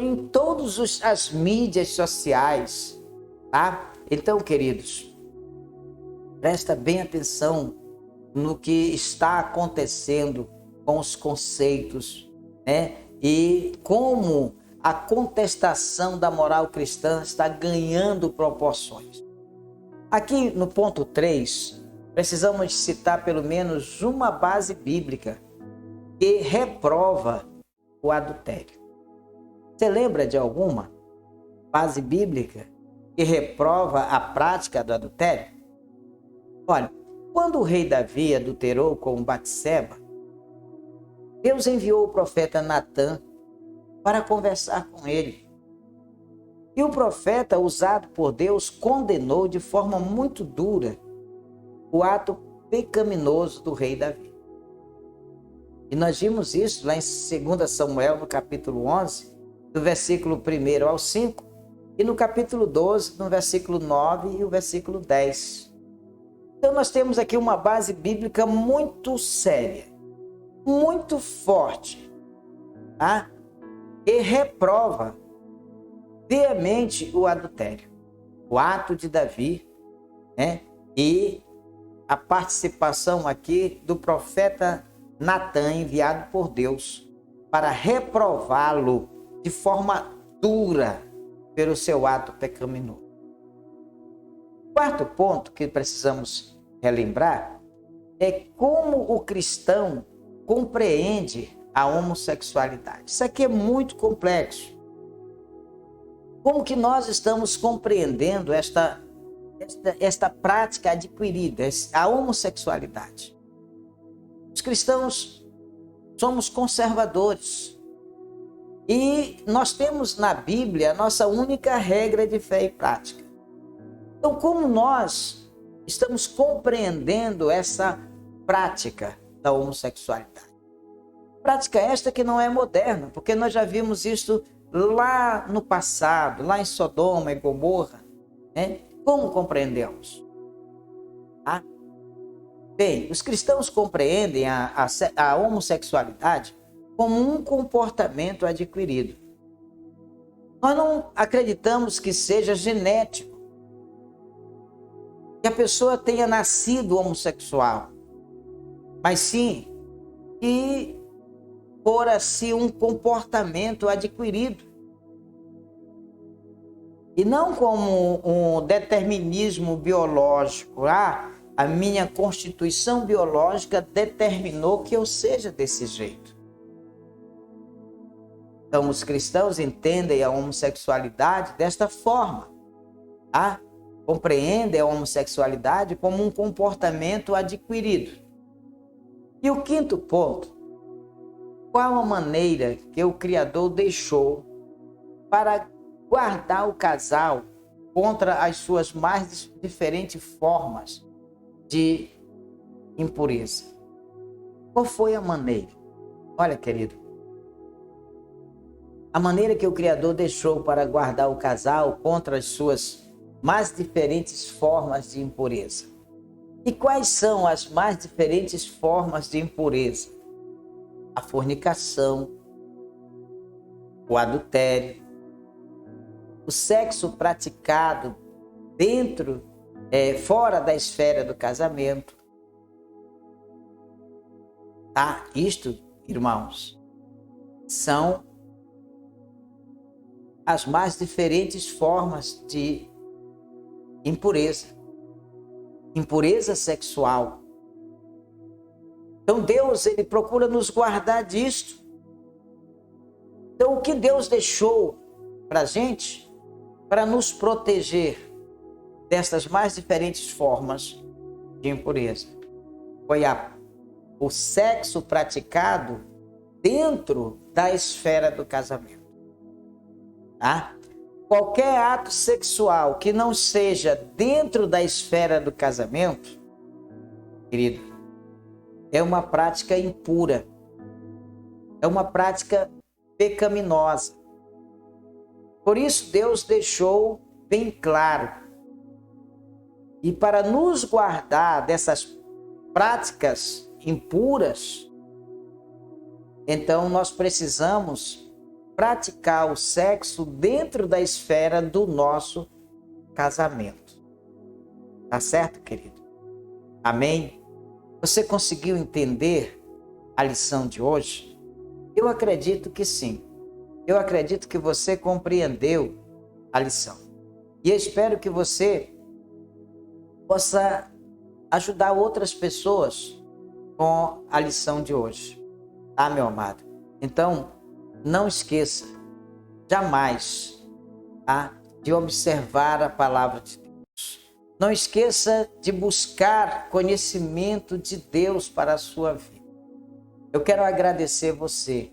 em todas as mídias sociais, tá? Então, queridos, presta bem atenção no que está acontecendo com os conceitos, né? E como a contestação da moral cristã está ganhando proporções. Aqui no ponto 3, precisamos citar pelo menos uma base bíblica que reprova o adultério. Você lembra de alguma base bíblica que reprova a prática do adultério? Olha, quando o rei Davi adulterou com Batseba, Deus enviou o profeta Natã para conversar com ele. E o profeta, usado por Deus, condenou de forma muito dura o ato pecaminoso do rei Davi. E nós vimos isso lá em 2 Samuel, no capítulo 11, do versículo 1 ao 5, e no capítulo 12, no versículo 9 e o versículo 10. Então nós temos aqui uma base bíblica muito séria, muito forte, tá? E reprova veemente o adultério, o ato de Davi, né? E a participação aqui do profeta Natã, enviado por Deus para reprová-lo de forma dura pelo seu ato pecaminoso. Quarto ponto que precisamos relembrar é como o cristão compreende a homossexualidade. Isso aqui é muito complexo. Como que nós estamos compreendendo esta prática adquirida, a homossexualidade? Os cristãos somos conservadores e nós temos na Bíblia a nossa única regra de fé e prática. Então, como nós estamos compreendendo essa prática da homossexualidade? Prática esta que não é moderna, porque nós já vimos isso lá no passado, lá em Sodoma e Gomorra, né? Como compreendemos? Tá? Bem, os cristãos compreendem a homossexualidade como um comportamento adquirido. Nós não acreditamos que seja genético, que a pessoa tenha nascido homossexual, mas sim que for assim um comportamento adquirido. E não como um determinismo biológico. A minha constituição biológica determinou que eu seja desse jeito. Então, os cristãos entendem a homossexualidade desta forma. Compreendem a homossexualidade como um comportamento adquirido. E o quinto ponto: qual a maneira que o Criador deixou para guardar o casal contra as suas mais diferentes formas de impureza? Qual foi a maneira? Olha, querido, a maneira que o Criador deixou para guardar o casal contra as suas mais diferentes formas de impureza. E quais são as mais diferentes formas de impureza? A fornicação, o adultério, o sexo praticado fora da esfera do casamento. Isto, irmãos, são as mais diferentes formas de impureza. Impureza sexual. Então Deus, ele procura nos guardar disto. Então o que Deus deixou para a gente, para nos proteger destas mais diferentes formas de impureza, foi o sexo praticado dentro da esfera do casamento. tá? Qualquer ato sexual que não seja dentro da esfera do casamento, querido, é uma prática impura, é uma prática pecaminosa. Por isso Deus deixou bem claro. E para nos guardar dessas práticas impuras, então nós precisamos praticar o sexo dentro da esfera do nosso casamento. Tá certo, querido? Amém? Você conseguiu entender a lição de hoje? Eu acredito que sim. Eu acredito que você compreendeu a lição. E eu espero que você possa ajudar outras pessoas com a lição de hoje. Tá, meu amado? Então, não esqueça jamais, tá, de observar a palavra de Deus. Não esqueça de buscar conhecimento de Deus para a sua vida. Eu quero agradecer você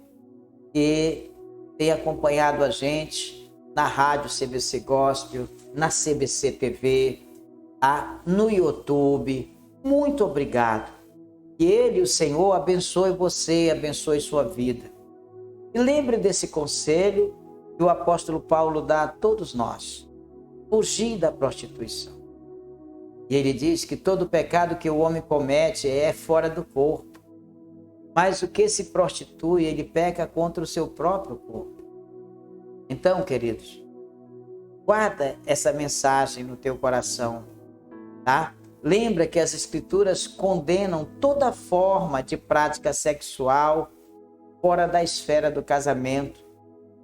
que tem acompanhado a gente na Rádio CBC Gospel, na CBC TV, no YouTube. Muito obrigado. Que Ele, o Senhor, abençoe você, abençoe sua vida. E lembre desse conselho que o apóstolo Paulo dá a todos nós. Fugir da prostituição. E ele diz que todo pecado que o homem comete é fora do corpo. Mas o que se prostitui, ele peca contra o seu próprio corpo. Então, queridos, guarda essa mensagem no teu coração, tá? Lembra que as Escrituras condenam toda forma de prática sexual fora da esfera do casamento,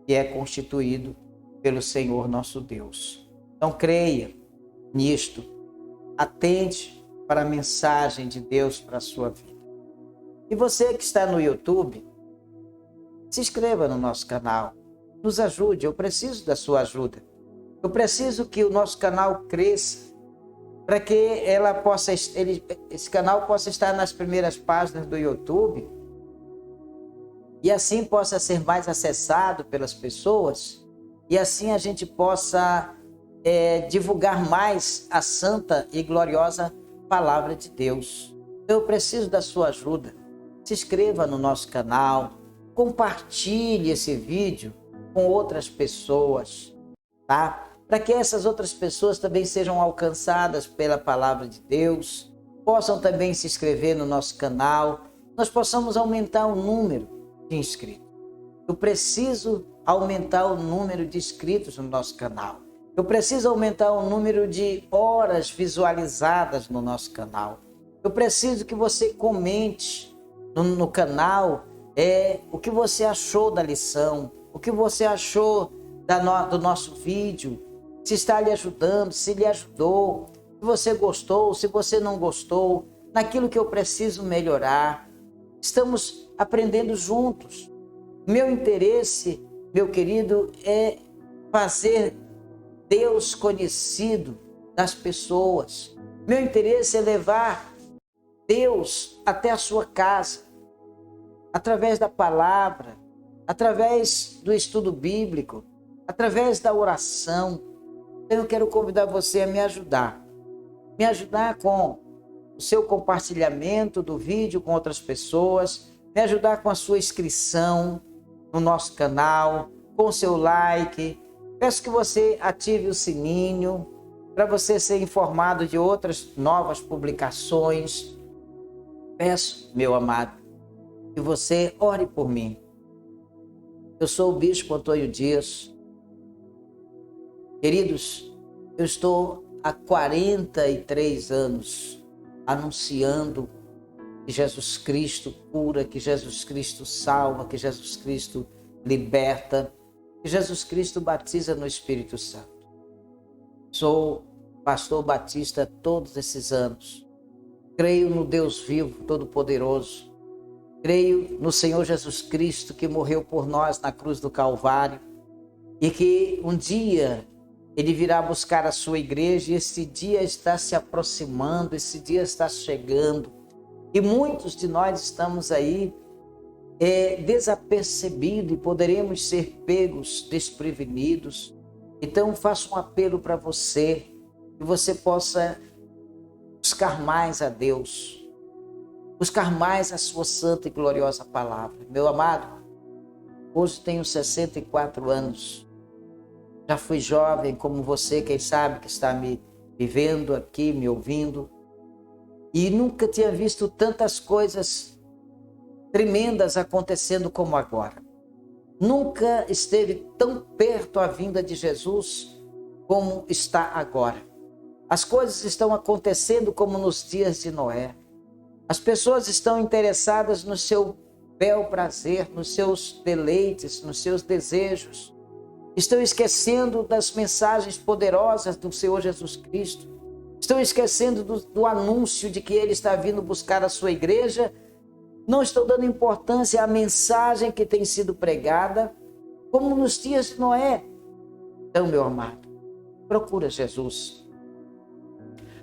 que é constituído pelo Senhor nosso Deus. Então creia nisto, atente para a mensagem de Deus para a sua vida. E você que está no YouTube, se inscreva no nosso canal, nos ajude, eu preciso da sua ajuda. Eu preciso que o nosso canal cresça, para que esse canal possa estar nas primeiras páginas do YouTube e assim possa ser mais acessado pelas pessoas e assim a gente possa divulgar mais a santa e gloriosa palavra de Deus. Eu preciso da sua ajuda. Se inscreva no nosso canal, compartilhe esse vídeo com outras pessoas, tá? Para que essas outras pessoas também sejam alcançadas pela palavra de Deus, possam também se inscrever no nosso canal, nós possamos aumentar o número de inscritos. Eu preciso aumentar o número de inscritos no nosso canal. Eu preciso aumentar o número de horas visualizadas no nosso canal. Eu preciso que você comente no canal o que você achou da lição, o que você achou do nosso vídeo, se está lhe ajudando, se lhe ajudou, se você gostou, se você não gostou, naquilo que eu preciso melhorar. Estamos aprendendo juntos. Meu interesse, meu querido, é fazer Deus conhecido das pessoas. Meu interesse é levar Deus até a sua casa, através da palavra, através do estudo bíblico, através da oração. Eu quero convidar você a me ajudar com o seu compartilhamento do vídeo com outras pessoas, me ajudar com a sua inscrição no nosso canal, com o seu like. Peço que você ative o sininho para você ser informado de outras novas publicações. Peço, meu amado, que você ore por mim. Eu sou o Bispo Antônio Dias. Queridos, eu estou há 43 anos anunciando que Jesus Cristo cura, que Jesus Cristo salva, que Jesus Cristo liberta, que Jesus Cristo batiza no Espírito Santo. Sou pastor batista todos esses anos. Creio no Deus vivo, todo-poderoso. Creio no Senhor Jesus Cristo que morreu por nós na cruz do Calvário e que um dia Ele virá buscar a sua igreja e esse dia está se aproximando, esse dia está chegando. E muitos de nós estamos aí desapercebido e poderemos ser pegos desprevenidos. Então, faço um apelo para você, que você possa buscar mais a Deus, buscar mais a sua santa e gloriosa palavra. Meu amado, hoje tenho 64 anos, já fui jovem como você, quem sabe, que está me vendo aqui, me ouvindo, e nunca tinha visto tantas coisas tremendas acontecendo como agora. Nunca esteve tão perto a vinda de Jesus como está agora. As coisas estão acontecendo como nos dias de Noé. As pessoas estão interessadas no seu bel prazer, nos seus deleites, nos seus desejos. Estão esquecendo das mensagens poderosas do Senhor Jesus Cristo. Estão esquecendo do anúncio de que Ele está vindo buscar a sua igreja. Não estão dando importância à mensagem que tem sido pregada, como nos dias de Noé. Então, meu amado, procura Jesus.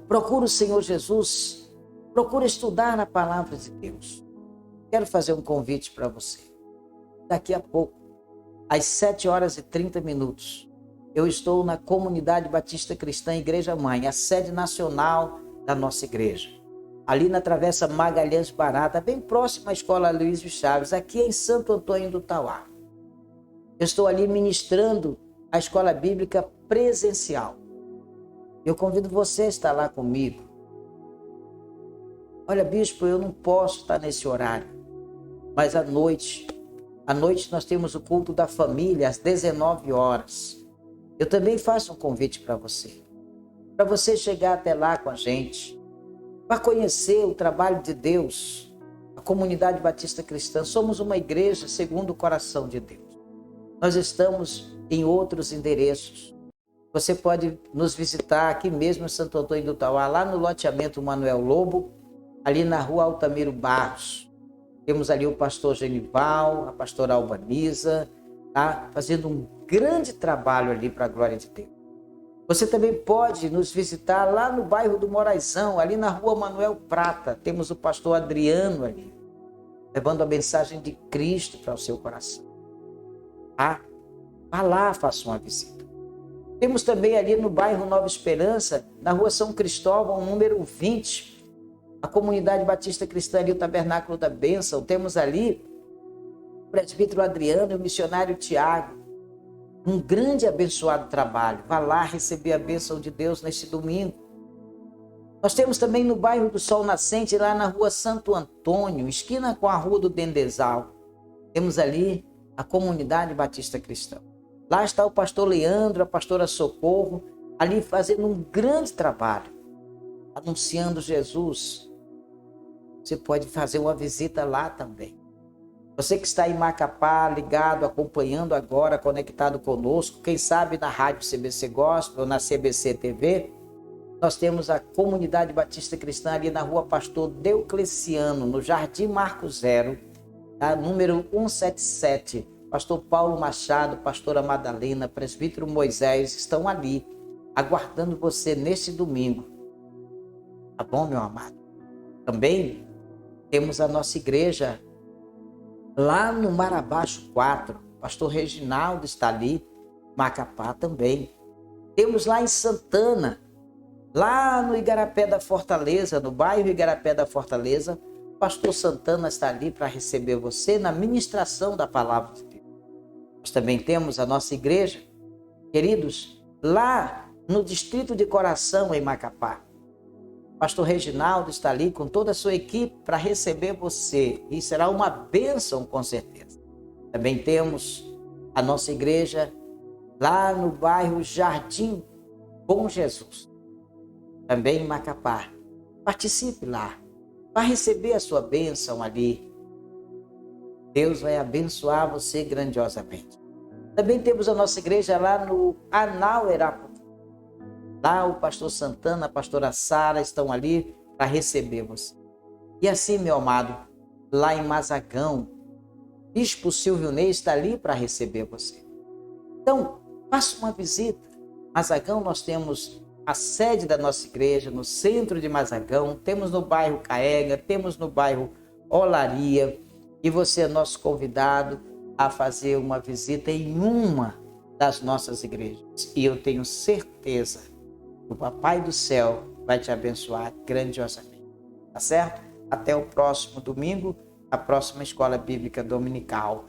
Procura o Senhor Jesus. Procura estudar na palavra de Deus. Quero fazer um convite para você. Daqui a pouco, às 7h30, eu estou na Comunidade Batista Cristã Igreja Mãe, a sede nacional da nossa igreja. Ali na Travessa Magalhães Barata, bem próximo à Escola Luiz Chaves, aqui em Santo Antônio do Tauá. Eu estou ali ministrando a escola bíblica presencial. Eu convido você a estar lá comigo. Olha, bispo, eu não posso estar nesse horário, mas à noite nós temos o culto da família às 19h. Eu também faço um convite para você chegar até lá com a gente, para conhecer o trabalho de Deus, a Comunidade Batista Cristã. Somos uma igreja segundo o coração de Deus. Nós estamos em outros endereços. Você pode nos visitar aqui mesmo em Santo Antônio do Tauá, lá no loteamento Manuel Lobo, ali na rua Altamiro Barros. Temos ali o pastor Genival, a pastora Albaniza, tá? Fazendo um grande trabalho ali para a glória de Deus. Você também pode nos visitar lá no bairro do Moraizão, ali na rua Manuel Prata. Temos o pastor Adriano ali, levando a mensagem de Cristo para o seu coração. Tá? Vá lá, faça uma visita. Temos também ali no bairro Nova Esperança, na rua São Cristóvão, número 20, a Comunidade Batista Cristã ali, o Tabernáculo da Bênção. Temos ali o presbítero Adriano e o missionário Tiago. Um grande e abençoado trabalho. Vá lá receber a bênção de Deus neste domingo. Nós temos também no bairro do Sol Nascente, lá na rua Santo Antônio, esquina com a rua do Dendezal. Temos ali a Comunidade Batista Cristã. Lá está o pastor Leandro, a pastora Socorro, ali fazendo um grande trabalho, anunciando Jesus. Você pode fazer uma visita lá também. Você que está em Macapá, ligado, acompanhando agora, conectado conosco, quem sabe na Rádio CBC Gospel ou na CBC TV, nós temos a Comunidade Batista Cristã ali na rua Pastor Deocleciano, no Jardim Marco Zero, tá? Número 177. Pastor Paulo Machado, pastora Madalena, presbítero Moisés estão ali, aguardando você neste domingo. Tá bom, meu amado? Também temos a nossa igreja lá no Marabaixo 4. Pastor Reginaldo está ali, Macapá também. Temos lá em Santana, lá no Igarapé da Fortaleza, no bairro Igarapé da Fortaleza, pastor Santana está ali para receber você na ministração da palavra de Deus. Nós também temos a nossa igreja, queridos, lá no Distrito de Coração, em Macapá. Pastor Reginaldo está ali com toda a sua equipe para receber você e será uma bênção com certeza. Também temos a nossa igreja lá no bairro Jardim Bom Jesus, também em Macapá. Participe lá, vai receber a sua bênção ali. Deus vai abençoar você grandiosamente. Também temos a nossa igreja lá no Anaueraputu. Lá o pastor Santana, a pastora Sara estão ali para receber você. E assim, meu amado, lá em Mazagão, Bispo Silvio Ney está ali para receber você. Então, faça uma visita. Mazagão, nós temos a sede da nossa igreja no centro de Mazagão, temos no bairro Caega, temos no bairro Olaria, E você é nosso convidado a fazer uma visita em uma das nossas igrejas. E eu tenho certeza que o Papai do Céu vai te abençoar grandiosamente. Tá certo? Até o próximo domingo, a próxima Escola Bíblica Dominical.